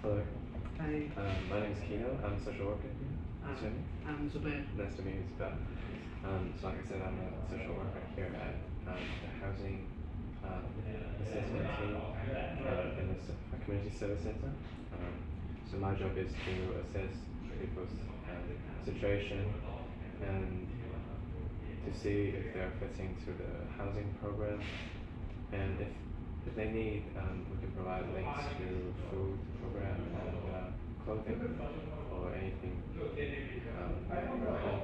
Hello, Hi, my name is Kino. I'm a social worker here. uh, What's your name? I'm Zubair. Nice to meet you, Isabel. So like I said, I'm a social worker here at the housing assessment team in the community service center. So my job is to assess people's situation and to see if they're fitting to the housing program, and if they need, we can provide links to food program and clothing or anything relevant.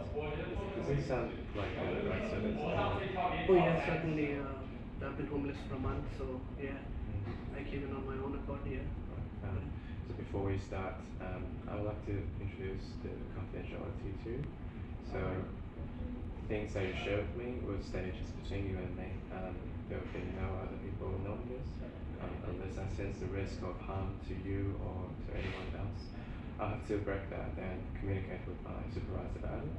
Does this sound like the right service? Oh yeah, certainly. I've been homeless for a month, so yeah, I came in on my own accord here. Um, so before we start, I would like to introduce the confidentiality too. So things that you share with me will stay just between you and me. There will be no other people knowing this, unless I sense the risk of harm to you or to anyone else. I'll have to break that and communicate with my supervisor about it.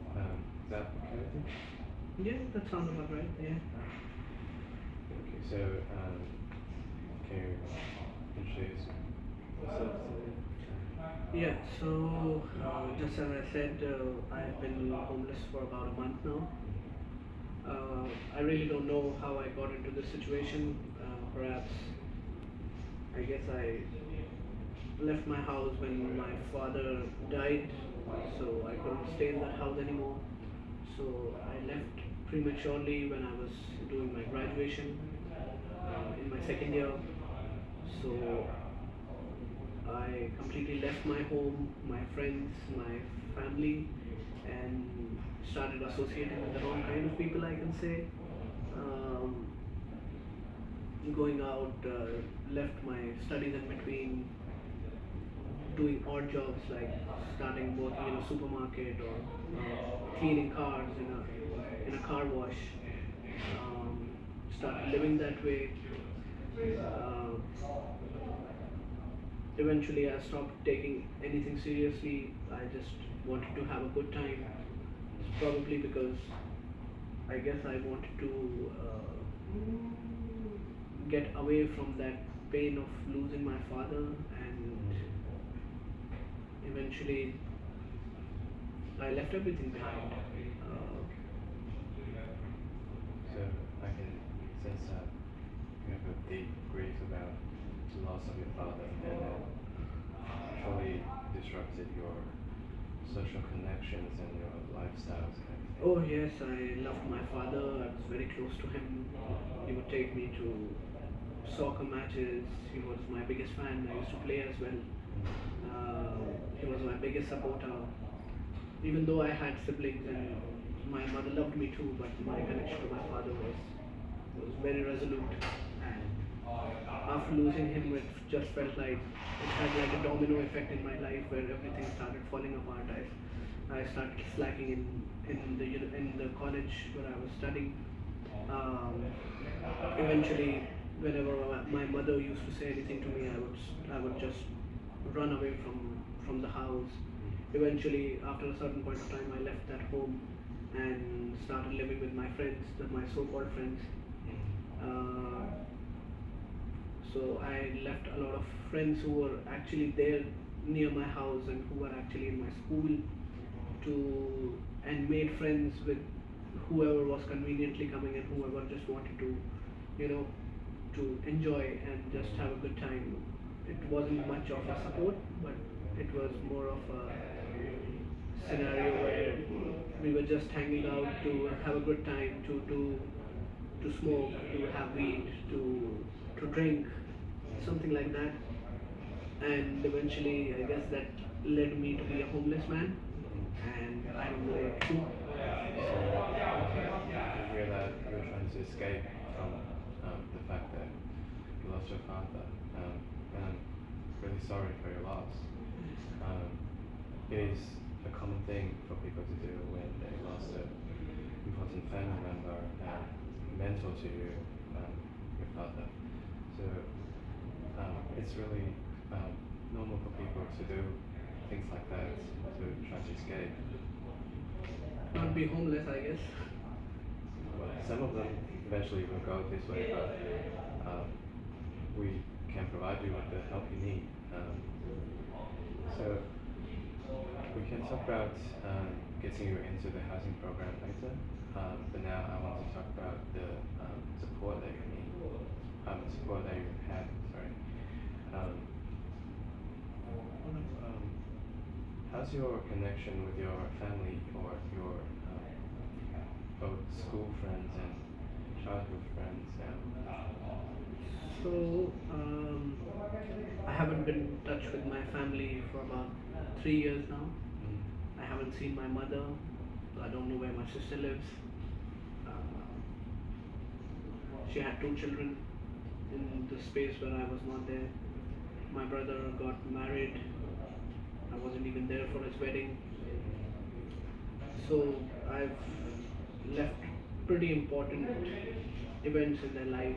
Is that okay with you? Yeah, that sounds about right. Yeah. Okay, so can you introduce yourself to me? Yeah. So just as I said, I've been homeless for about a month now. I really don't know how I got into this situation. Perhaps I guess I left my house when my father died, so I couldn't stay in that house anymore. So I left prematurely when I was doing my graduation in my second year. So I completely left my home, my friends, my family, and started associating with the wrong kind of people, I can say. Um, Going out, left my studies in between, doing odd jobs like starting working in a supermarket or cleaning cars in a car wash. Um, Started living that way. Uh, Eventually, I stopped taking anything seriously. I just wanted to have a good time. It's probably because I guess I wanted to get away from that pain of losing my father, and eventually I left everything behind. Uh, So I can sense that you have a deep grief about the loss of your father, and that truly disrupted your social connections and your lifestyles and everything. oh yes, I loved my father. I was very close to him. He would take me to soccer matches. He was my biggest fan. I used to play as well. He was my biggest supporter. Even though I had siblings and my mother loved me too, but my connection to my father was very resolute. And after losing him, it just felt like it had like a domino effect in my life where everything started falling apart. I started slacking in the college where I was studying. Um, Eventually, whenever my mother used to say anything to me, I would just run away from the house. Eventually, after a certain point of time, I left that home and started living with my friends, my so-called friends. Uh, so I left a lot of friends who were actually there near my house and who were actually in my school to and made friends with whoever was conveniently coming and whoever just wanted to, you know, to enjoy and just have a good time. It wasn't much of a support, but it was more of a scenario where we were just hanging out to have a good time, to smoke, to have weed, to drink, something like that. And eventually, I guess that led me to be a homeless man, and I don't know what to do. I hear that you're trying to escape from the fact that you lost your father, and I'm really sorry for your loss. Um, it is a common thing for people to do when they lost an important family member and mentor to you, your father. So it's really normal for people to do things like that to try to escape. Not be homeless, I guess. Well, some of them eventually will go this way, but we can provide you with the help you need. can talk about getting you into the housing program later, but now I want to talk about the support that you need, support that you had. Sorry. Um, how's your connection with your family or your both school friends and childhood friends now? So, I haven't been in touch with my family for about 3 years now. I haven't seen my mother. I don't know where my sister lives. Uh, she had 2 children in the space where I was not there. My brother got married. I wasn't even there for his wedding. So I've left pretty important events in their life,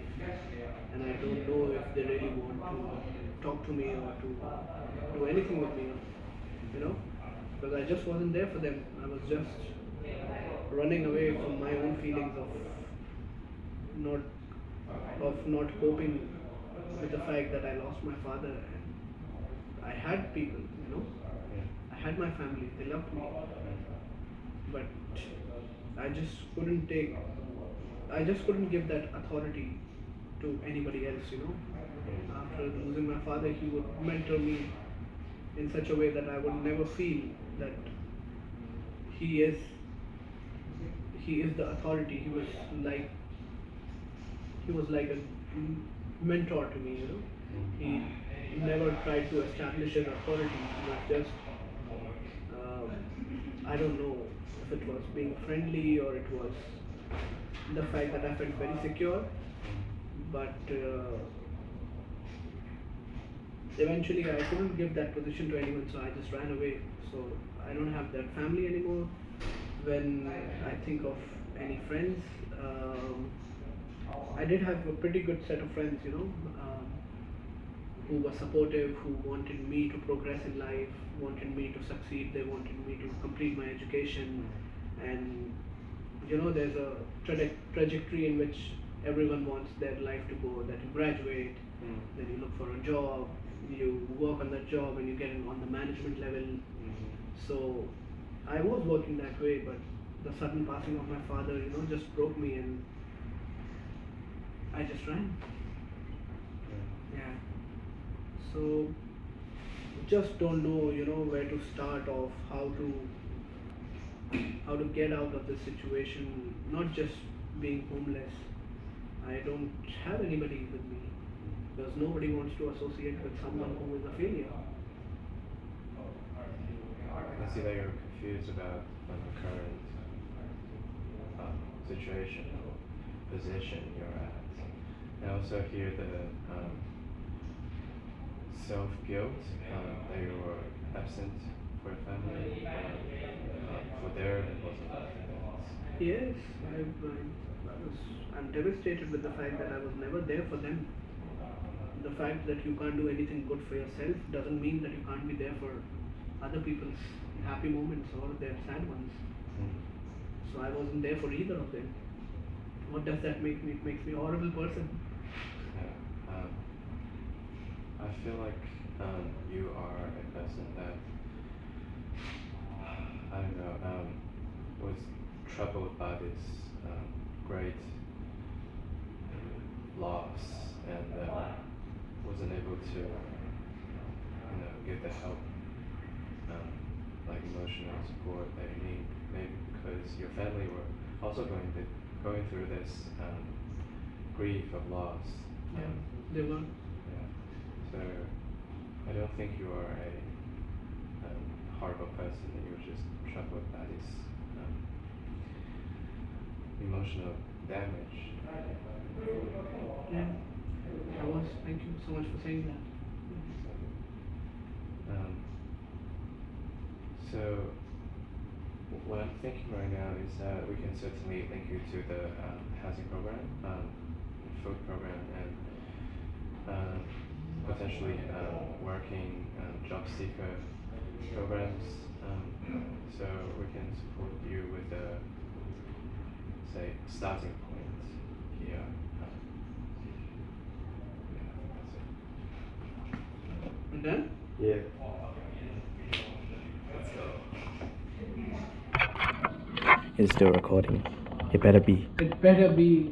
and I don't know if they really want to talk to me or to do anything with me, you know, because I just wasn't there for them. I was just running away from my own feelings not not coping with the fact that I lost my father. And I had people, Yeah. I had my family, they loved me, but I just couldn't take, I just couldn't give that authority to anybody else. After losing my father, he would mentor me in such a way that I would never feel that he is he is the authority. Like he was like a mentor to me. He never tried to establish his authority. He was just um, I don't know if it was being friendly or it was the fact that I felt very secure, but eventually I couldn't give that position to anyone, so I just ran away. So I don't have that family anymore. When I think of any friends, I did have a pretty good set of friends, who were supportive, who wanted me to progress in life, wanted me to succeed, they wanted me to complete my education. And there's a trajectory in which everyone wants their life to go, that you graduate, then you look for a job, you work on that job and you get in on the management level. So I was working that way, but the sudden passing of my father, just broke me, and I just ran. Yeah. So just don't know, where to start off, how to get out of this situation, not just being homeless. I don't have anybody with me because nobody wants to associate with someone who is a failure. I can see that you're confused about the current situation or position you're at. I also hear the self-guilt that you were absent for your family, for their responsibilities. Yes, I'm devastated with the fact that I was never there for them. The fact that you can't do anything good for yourself doesn't mean that you can't be there for other people's happy moments or their sad ones. So I wasn't there for either of them. What does that make me? It makes me a horrible person. Yeah. I feel like you are a person that I don't know was troubled by this great loss and wasn't able to get the help, like emotional support that you need. Maybe because your family were also going through this grief of loss. Yeah, they were. Yeah. So I don't think you are a horrible person. You were just troubled by this emotional damage. Yeah, I was. Thank you so much for saying that. So what I'm thinking right now is that we can certainly link you to the housing program, food program, and potentially working job seeker programs. So we can support you with the, say, starting point here. Yeah, that's it. And then? Yeah. Let's go. It's still recording. It better be. It better be.